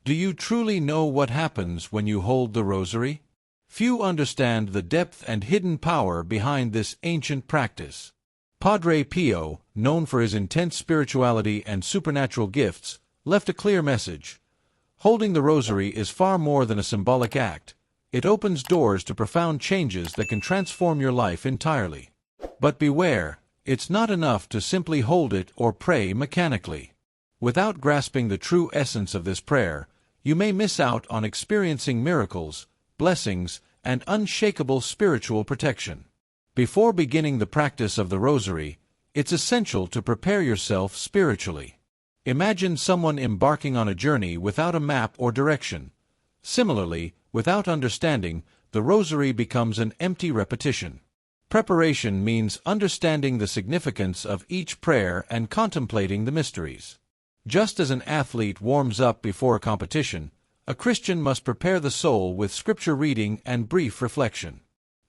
Do you truly know what happens when you hold the Rosary? Few understand the depth and hidden power behind this ancient practice. Padre Pio, known for his intense spirituality and supernatural gifts, left a clear message. Holding the Rosary is far more than a symbolic act. It opens doors to profound changes that can transform your life entirely. But beware, it's not enough to simply hold it or pray mechanically. Without grasping the true essence of this prayer, you may miss out on experiencing miracles, blessings, and unshakable spiritual protection. Before beginning the practice of the Rosary, it's essential to prepare yourself spiritually. Imagine someone embarking on a journey without a map or direction. Similarly, without understanding, the Rosary becomes an empty repetition. Preparation means understanding the significance of each prayer and contemplating the mysteries. Just as an athlete warms up before a competition, a Christian must prepare the soul with scripture reading and brief reflection.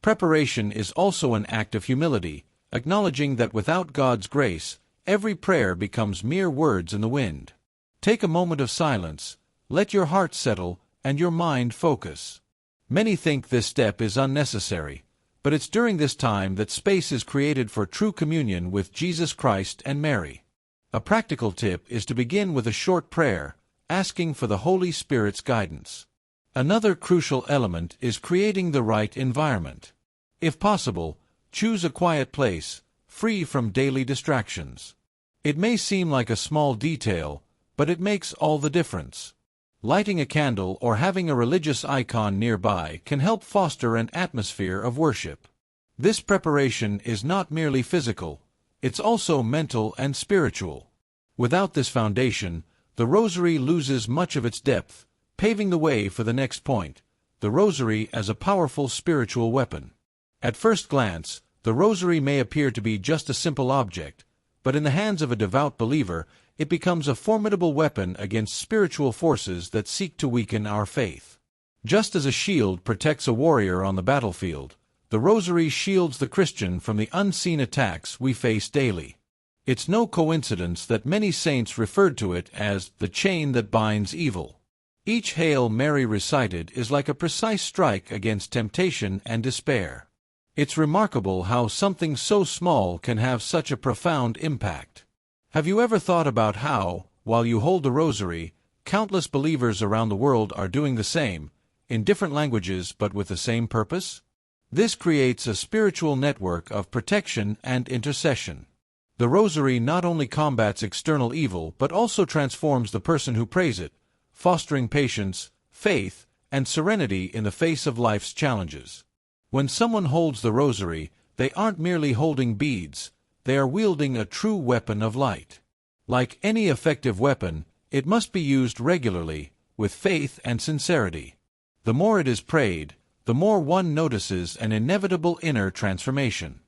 Preparation is also an act of humility, acknowledging that without God's grace, every prayer becomes mere words in the wind. Take a moment of silence, let your heart settle, and your mind focus. Many think this step is unnecessary, but it's during this time that space is created for true communion with Jesus Christ and Mary. A practical tip is to begin with a short prayer, asking for the Holy Spirit's guidance. Another crucial element is creating the right environment. If possible, choose a quiet place, free from daily distractions. It may seem like a small detail, but it makes all the difference. Lighting a candle or having a religious icon nearby can help foster an atmosphere of worship. This preparation is not merely physical, it's also mental and spiritual. Without this foundation, the Rosary loses much of its depth, paving the way for the next point, the Rosary as a powerful spiritual weapon. At first glance, the Rosary may appear to be just a simple object, but in the hands of a devout believer, it becomes a formidable weapon against spiritual forces that seek to weaken our faith. Just as a shield protects a warrior on the battlefield, the Rosary shields the Christian from the unseen attacks we face daily. It's no coincidence that many saints referred to it as the chain that binds evil. Each Hail Mary recited is like a precise strike against temptation and despair. It's remarkable how something so small can have such a profound impact. Have you ever thought about how, while you hold the Rosary, countless believers around the world are doing the same, in different languages but with the same purpose? This creates a spiritual network of protection and intercession. The Rosary not only combats external evil but also transforms the person who prays it, fostering patience, faith, and serenity in the face of life's challenges. When someone holds the Rosary, they aren't merely holding beads, they are wielding a true weapon of light. Like any effective weapon, it must be used regularly, with faith and sincerity. The more it is prayed, the more one notices an inevitable inner transformation.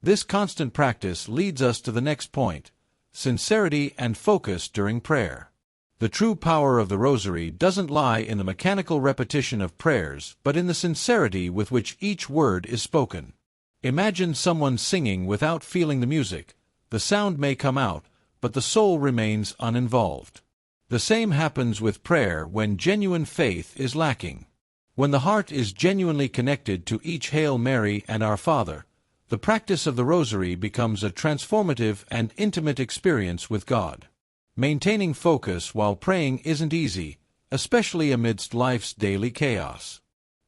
This constant practice leads us to the next point, sincerity and focus during prayer. The true power of the Rosary doesn't lie in the mechanical repetition of prayers, but in the sincerity with which each word is spoken. Imagine someone singing without feeling the music. The sound may come out, but the soul remains uninvolved. The same happens with prayer when genuine faith is lacking. When the heart is genuinely connected to each Hail Mary and Our Father, the practice of the Rosary becomes a transformative and intimate experience with God. Maintaining focus while praying isn't easy, especially amidst life's daily chaos.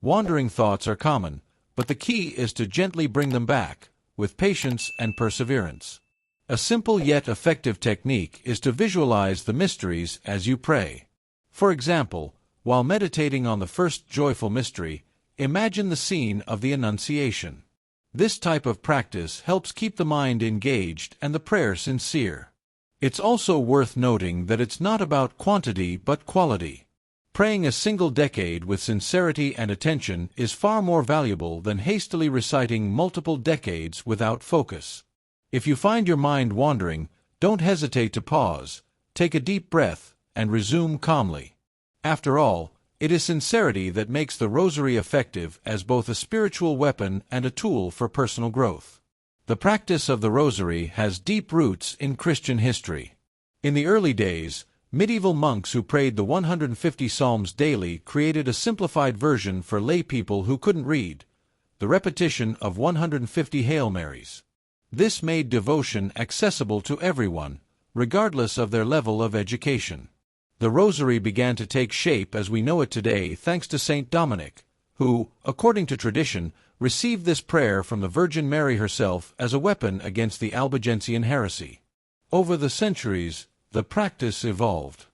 Wandering thoughts are common, but the key is to gently bring them back, with patience and perseverance. A simple yet effective technique is to visualize the mysteries as you pray. For example, while meditating on the first joyful mystery, imagine the scene of the Annunciation. This type of practice helps keep the mind engaged and the prayer sincere. It's also worth noting that it's not about quantity but quality. Praying a single decade with sincerity and attention is far more valuable than hastily reciting multiple decades without focus. If you find your mind wandering, don't hesitate to pause, take a deep breath, and resume calmly. After all, it is sincerity that makes the Rosary effective as both a spiritual weapon and a tool for personal growth. The practice of the Rosary has deep roots in Christian history. In the early days, Medieval monks who prayed the 150 Psalms daily created a simplified version for lay people who couldn't read, the repetition of 150 Hail Marys. This made devotion accessible to everyone, regardless of their level of education. The Rosary began to take shape as we know it today thanks to Saint Dominic, who, according to tradition, received this prayer from the Virgin Mary herself as a weapon against the Albigensian heresy. Over the centuries, the practice evolved.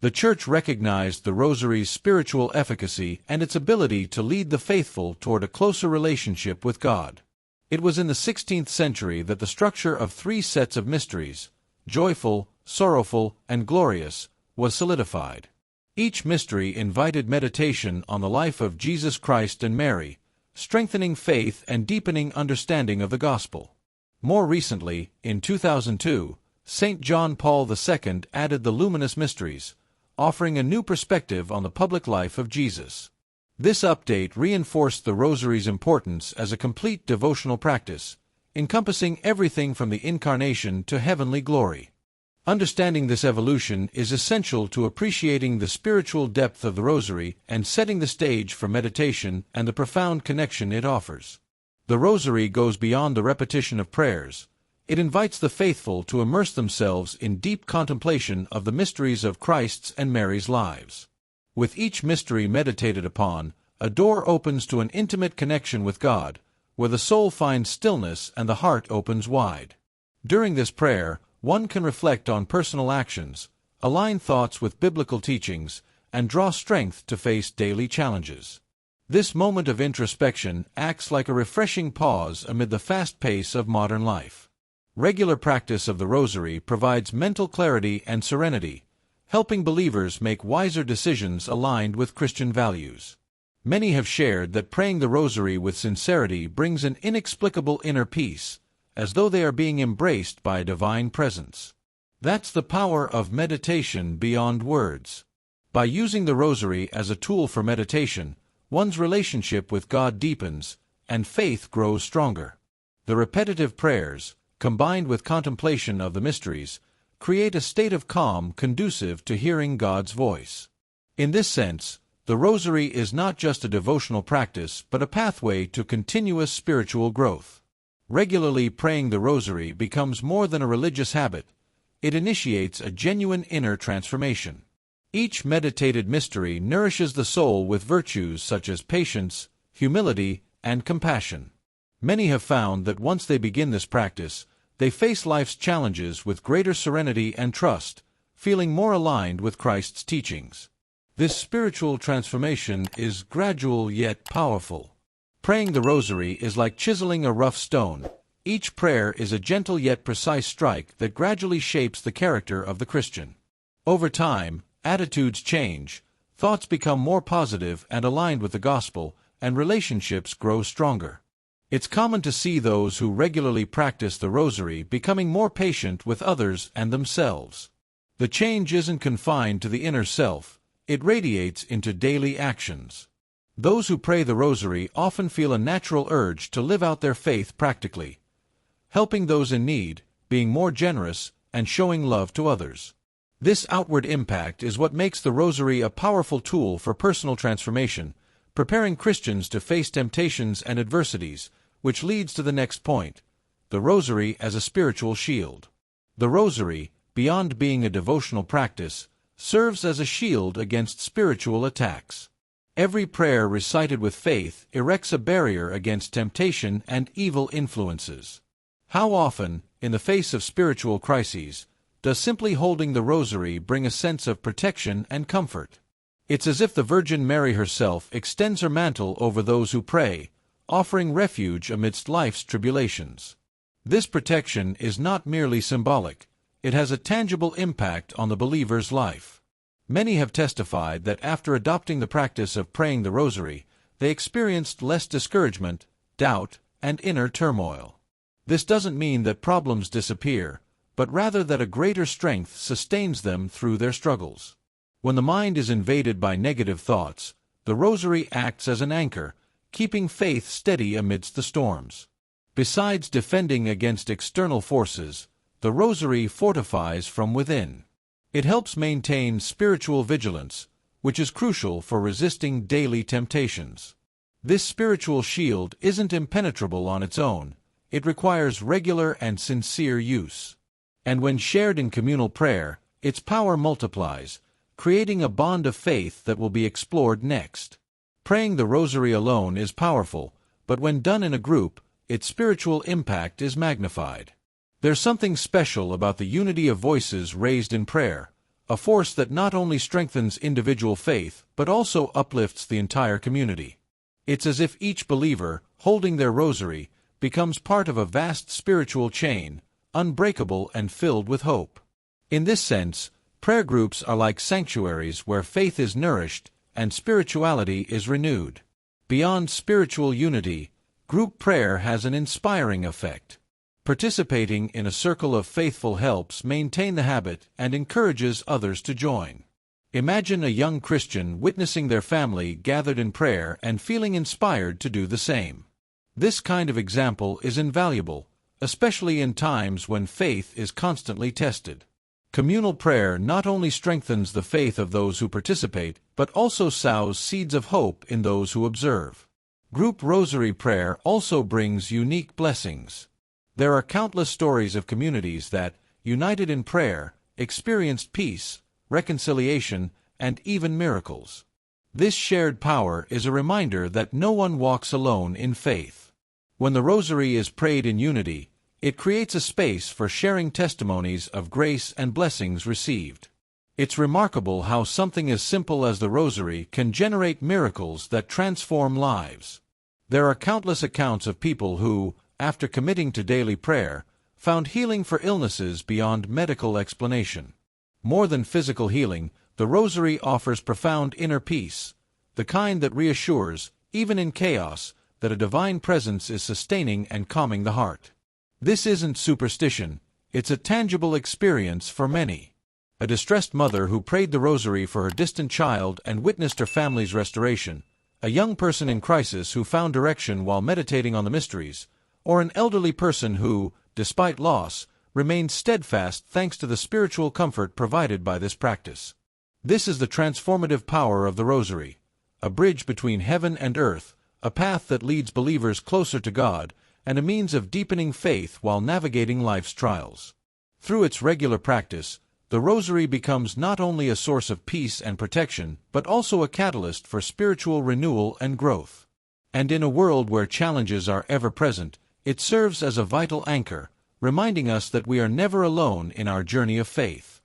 The Church recognized the Rosary's spiritual efficacy and its ability to lead the faithful toward a closer relationship with God. It was in the 16th century that the structure of 3 sets of mysteries, joyful, sorrowful, and glorious, was solidified. Each mystery invited meditation on the life of Jesus Christ and Mary, strengthening faith and deepening understanding of the Gospel. More recently, in 2002, St. John Paul II added the Luminous Mysteries, offering a new perspective on the public life of Jesus. This update reinforced the Rosary's importance as a complete devotional practice, encompassing everything from the Incarnation to heavenly glory. Understanding this evolution is essential to appreciating the spiritual depth of the Rosary and setting the stage for meditation and the profound connection it offers. The Rosary goes beyond the repetition of prayers. It invites the faithful to immerse themselves in deep contemplation of the mysteries of Christ's and Mary's lives. With each mystery meditated upon, a door opens to an intimate connection with God, where the soul finds stillness and the heart opens wide. During this prayer, one can reflect on personal actions, align thoughts with biblical teachings, and draw strength to face daily challenges. This moment of introspection acts like a refreshing pause amid the fast pace of modern life. Regular practice of the Rosary provides mental clarity and serenity, helping believers make wiser decisions aligned with Christian values. Many have shared that praying the Rosary with sincerity brings an inexplicable inner peace, as though they are being embraced by a divine presence. That's the power of meditation beyond words. By using the Rosary as a tool for meditation, one's relationship with God deepens, and faith grows stronger. The repetitive prayers, combined with contemplation of the mysteries, create a state of calm conducive to hearing God's voice. In this sense, the Rosary is not just a devotional practice but a pathway to continuous spiritual growth. Regularly praying the Rosary becomes more than a religious habit. It initiates a genuine inner transformation. Each meditated mystery nourishes the soul with virtues such as patience, humility, and compassion. Many have found that once they begin this practice, they face life's challenges with greater serenity and trust, feeling more aligned with Christ's teachings. This spiritual transformation is gradual yet powerful. Praying the Rosary is like chiseling a rough stone. Each prayer is a gentle yet precise strike that gradually shapes the character of the Christian. Over time, attitudes change, thoughts become more positive and aligned with the Gospel, and relationships grow stronger. It's common to see those who regularly practice the Rosary becoming more patient with others and themselves. The change isn't confined to the inner self, it radiates into daily actions. Those who pray the Rosary often feel a natural urge to live out their faith practically, helping those in need, being more generous, and showing love to others. This outward impact is what makes the Rosary a powerful tool for personal transformation, preparing Christians to face temptations and adversities, which leads to the next point, the Rosary as a spiritual shield. The Rosary, beyond being a devotional practice, serves as a shield against spiritual attacks. Every prayer recited with faith erects a barrier against temptation and evil influences. How often, in the face of spiritual crises, does simply holding the Rosary bring a sense of protection and comfort? It's as if the Virgin Mary herself extends her mantle over those who pray, offering refuge amidst life's tribulations. This protection is not merely symbolic, it has a tangible impact on the believer's life. Many have testified that after adopting the practice of praying the Rosary, they experienced less discouragement, doubt, and inner turmoil. This doesn't mean that problems disappear, but rather that a greater strength sustains them through their struggles. When the mind is invaded by negative thoughts, the Rosary acts as an anchor, keeping faith steady amidst the storms. Besides defending against external forces, the Rosary fortifies from within. It helps maintain spiritual vigilance, which is crucial for resisting daily temptations. This spiritual shield isn't impenetrable on its own. It requires regular and sincere use. And when shared in communal prayer, its power multiplies, creating a bond of faith that will be explored next. Praying the Rosary alone is powerful, but when done in a group, its spiritual impact is magnified. There's something special about the unity of voices raised in prayer, a force that not only strengthens individual faith but also uplifts the entire community. It's as if each believer, holding their rosary, becomes part of a vast spiritual chain, unbreakable and filled with hope. In this sense, prayer groups are like sanctuaries where faith is nourished and spirituality is renewed. Beyond spiritual unity, group prayer has an inspiring effect. Participating in a circle of faithful helps maintain the habit and encourages others to join. Imagine a young Christian witnessing their family gathered in prayer and feeling inspired to do the same. This kind of example is invaluable, especially in times when faith is constantly tested. Communal prayer not only strengthens the faith of those who participate, but also sows seeds of hope in those who observe. Group rosary prayer also brings unique blessings. There are countless stories of communities that, united in prayer, experienced peace, reconciliation, and even miracles. This shared power is a reminder that no one walks alone in faith. When the Rosary is prayed in unity, it creates a space for sharing testimonies of grace and blessings received. It's remarkable how something as simple as the Rosary can generate miracles that transform lives. There are countless accounts of people who, after committing to daily prayer, found healing for illnesses beyond medical explanation. More than physical healing, the Rosary offers profound inner peace, the kind that reassures, even in chaos, that a divine presence is sustaining and calming the heart. This isn't superstition, it's a tangible experience for many. A distressed mother who prayed the Rosary for her distant child and witnessed her family's restoration, a young person in crisis who found direction while meditating on the mysteries, or an elderly person who, despite loss, remained steadfast thanks to the spiritual comfort provided by this practice. This is the transformative power of the Rosary, a bridge between heaven and earth, a path that leads believers closer to God, and a means of deepening faith while navigating life's trials. Through its regular practice, the Rosary becomes not only a source of peace and protection, but also a catalyst for spiritual renewal and growth. And in a world where challenges are ever present, it serves as a vital anchor, reminding us that we are never alone in our journey of faith.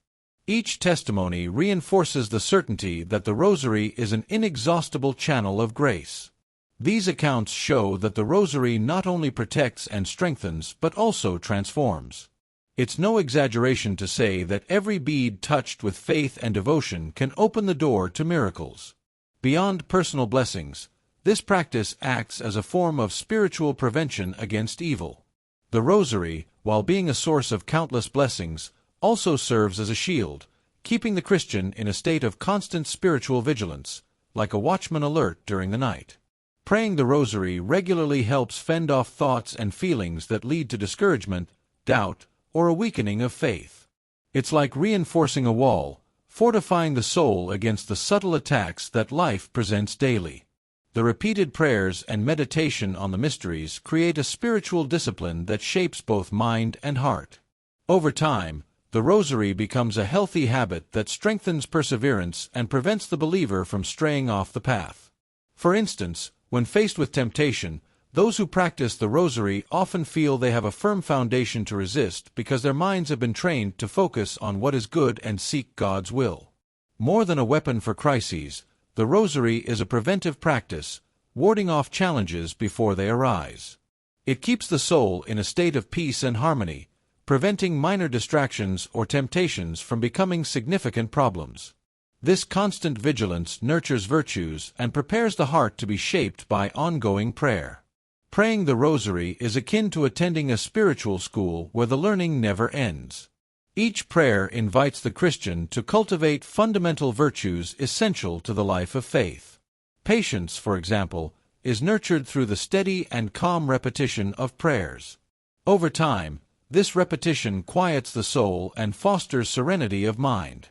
Each testimony reinforces the certainty that the Rosary is an inexhaustible channel of grace. These accounts show that the Rosary not only protects and strengthens but also transforms. It's no exaggeration to say that every bead touched with faith and devotion can open the door to miracles. Beyond personal blessings, this practice acts as a form of spiritual prevention against evil. The Rosary, while being a source of countless blessings, also serves as a shield, keeping the Christian in a state of constant spiritual vigilance, like a watchman alert during the night. Praying the Rosary regularly helps fend off thoughts and feelings that lead to discouragement, doubt, or a weakening of faith. It's like reinforcing a wall, fortifying the soul against the subtle attacks that life presents daily. The repeated prayers and meditation on the mysteries create a spiritual discipline that shapes both mind and heart. Over time, the Rosary becomes a healthy habit that strengthens perseverance and prevents the believer from straying off the path. For instance, when faced with temptation, those who practice the Rosary often feel they have a firm foundation to resist because their minds have been trained to focus on what is good and seek God's will. More than a weapon for crises, the Rosary is a preventive practice, warding off challenges before they arise. It keeps the soul in a state of peace and harmony, preventing minor distractions or temptations from becoming significant problems. This constant vigilance nurtures virtues and prepares the heart to be shaped by ongoing prayer. Praying the Rosary is akin to attending a spiritual school where the learning never ends. Each prayer invites the Christian to cultivate fundamental virtues essential to the life of faith. Patience, for example, is nurtured through the steady and calm repetition of prayers. Over time, this repetition quiets the soul and fosters serenity of mind.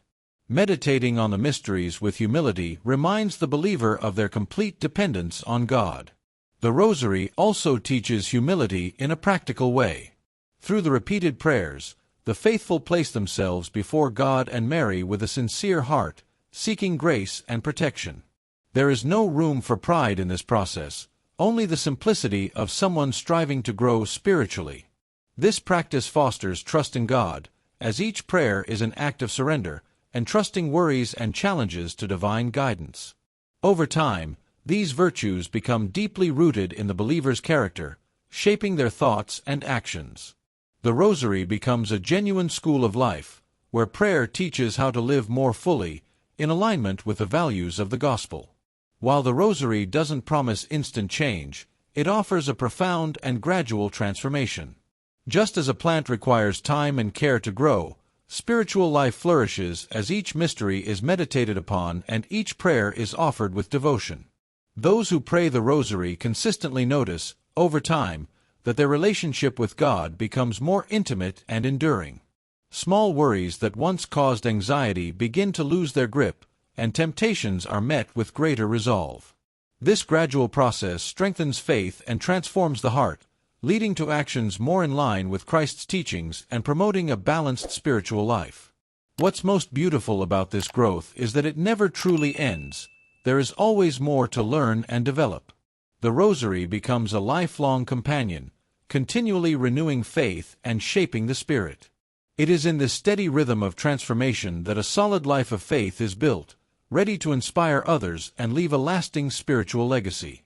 Meditating on the mysteries with humility reminds the believer of their complete dependence on God. The Rosary also teaches humility in a practical way. Through the repeated prayers, the faithful place themselves before God and Mary with a sincere heart, seeking grace and protection. There is no room for pride in this process, only the simplicity of someone striving to grow spiritually. This practice fosters trust in God, as each prayer is an act of surrender, entrusting worries and challenges to divine guidance. Over time, these virtues become deeply rooted in the believer's character, shaping their thoughts and actions. The Rosary becomes a genuine school of life, where prayer teaches how to live more fully, in alignment with the values of the Gospel. While the Rosary doesn't promise instant change, it offers a profound and gradual transformation. Just as a plant requires time and care to grow, spiritual life flourishes as each mystery is meditated upon and each prayer is offered with devotion. Those who pray the Rosary consistently notice, over time, that their relationship with God becomes more intimate and enduring. Small worries that once caused anxiety begin to lose their grip, and temptations are met with greater resolve. This gradual process strengthens faith and transforms the heart, leading to actions more in line with Christ's teachings and promoting a balanced spiritual life. What's most beautiful about this growth is that it never truly ends. There is always more to learn and develop. The Rosary becomes a lifelong companion, continually renewing faith and shaping the spirit. It is in this steady rhythm of transformation that a solid life of faith is built, ready to inspire others and leave a lasting spiritual legacy.